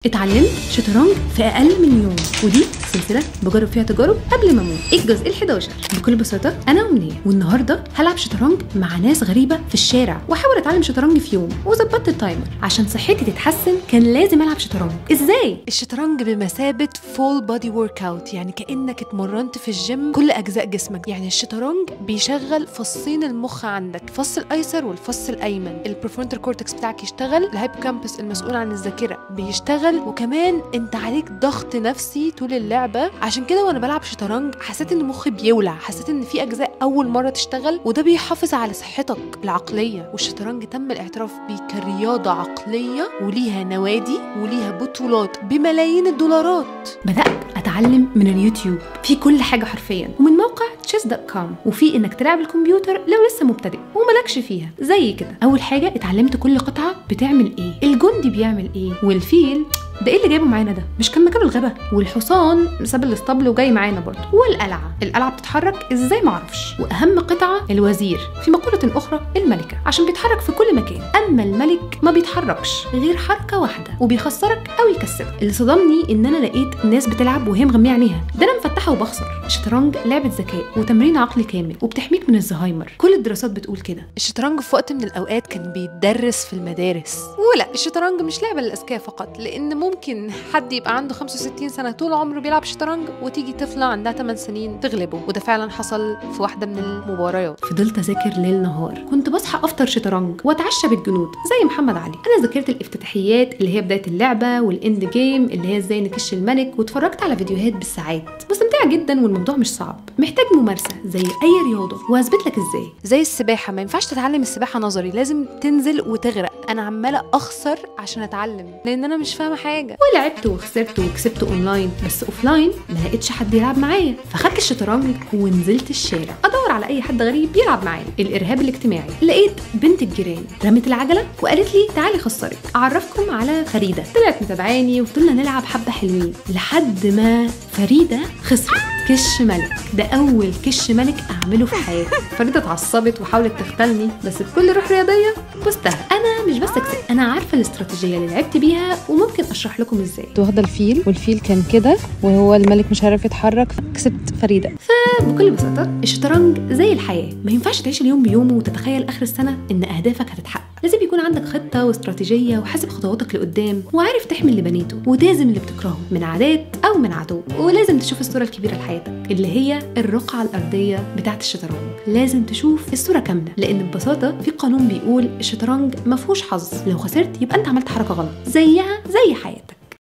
اتعلمت شطرنج في اقل من يوم، ودي سلسله بجرب فيها تجارب قبل ما اموت. الجزء ال11. بكل بساطه انا ومنيه، والنهارده هلعب شطرنج مع ناس غريبه في الشارع، واحاول اتعلم شطرنج في يوم، وظبطت التايمر عشان صحتي تتحسن. كان لازم العب شطرنج. ازاي؟ الشطرنج بمثابه فول بودي ورك اوت، يعني كانك اتمرنت في الجيم كل اجزاء جسمك. يعني الشطرنج بيشغل فصين المخ عندك، الفص الايسر والفص الايمن. البريفرونتال كورتكس بتاعك يشتغل، الهايبوكامبس المسؤول عن الذاكره بيشتغل، وكمان انت عليك ضغط نفسي طول اللعبه. عشان كده وانا بلعب شطرنج حسيت ان مخي بيولع، حسيت ان في اجزاء اول مره تشتغل، وده بيحافظ على صحتك العقليه. والشطرنج تم الاعتراف بيه كرياضه عقليه، وليها نوادي وليها بطولات بملايين الدولارات. بدات اتعلم من اليوتيوب، في كل حاجه حرفيا، ومن موقع chess.com، وفي انك تلعب الكمبيوتر لو لسه مبتدئ وملكش فيها زي كده. اول حاجه اتعلمت كل قطعه بتعمل ايه، الجندي بيعمل ايه، والفيل ده ايه اللي جايبه معانا ده، مش كان مكان الغابه، والحصان ساب الاسطبل وجاي معانا برضه، القلعه بتتحرك ازاي معرفش، واهم قطعه الوزير، في مقوله اخرى الملكه، عشان بيتحرك في كل مكان. اما الملك ما بيتحركش غير حركه واحده، وبيخسرك او يكسبك. اللي صدمني ان انا لقيت ناس بتلعب وهي مغميه عينيها، ده انا مفتحه وبخسر. الشطرنج لعبه ذكاء وتمرين عقلي كامل، وبتحميك من الزهايمر، كل الدراسات بتقول كده. الشطرنج في وقت من الاوقات كان بيتدرس في المدارس. ولا الشطرنج مش لعبه للاذكياء فقط، لان ممكن حد يبقى عنده 65 سنه طول عمره بيلعب شطرنج، وتيجي طفله عندها 8 سنين تغلبه، وده فعلا حصل في واحده من المباريات. فضلت اذاكر ليل نهار، كنت بصحى افطر شطرنج واتعشى بالجنود زي محمد علي. انا ذاكرت الافتتاحيات اللي هي بدايه اللعبه، والاند جيم اللي هي ازاي نكش الملك، واتفرجت على فيديوهات بالساعات. مستمتعه جدا، والموضوع مش صعب، محتاج ممارسه زي اي رياضه. وهثبت لك ازاي. زي السباحه، ما ينفعش تتعلم السباحه نظري، لازم تنزل وتغرق. انا عماله اخسر عشان اتعلم، لان انا مش فاهمه حاجه. ولعبت وخسرت وكسبت اونلاين، بس اوفلاين ما لقيتش حد يلعب معايا، فخدت الشطرنج ونزلت الشارع ادور على اي حد غريب يلعب معايا. الارهاب الاجتماعي. لقيت بنت الجيران رمت العجله وقالت لي تعالي خسرك، اعرفكم على فريده. طلعت متابعاني وفضلنا نلعب حبه حلوين لحد ما فريده خسرت كش ملك. ده اول كش ملك اعمله في حياتي. فريده اتعصبت وحاولت تختلني، بس بكل روح رياضيه فزتها. انا مش بس كسبت، انا عارفه الاستراتيجيه اللي لعبت بيها، وممكن اشرح لكم ازاي. واخده الفيل، والفيل كان كده، وهو الملك مش عارف يتحرك، كسبت فريده. فبكل بساطه الشطرنج زي الحياه، ما ينفعش تعيش اليوم بيومه وتتخيل اخر السنه ان اهدافك هتتحقق. لازم يكون عندك خطه واستراتيجيه، وحاسب خطواتك لقدام، وعارف تحمي اللي بنيته، وتهزم اللي بتكرهه من عادات او من عدو. ولازم تشوف الصوره الكبيره لحياتك، اللي هي الرقعه الارضيه بتاعت الشطرنج. لازم تشوف الصوره كامله، لان ببساطه في قانون بيقول الشطرنج ما فيهوش حظ، لو خسرت يبقى انت عملت حركه غلط، زيها زي حياتك.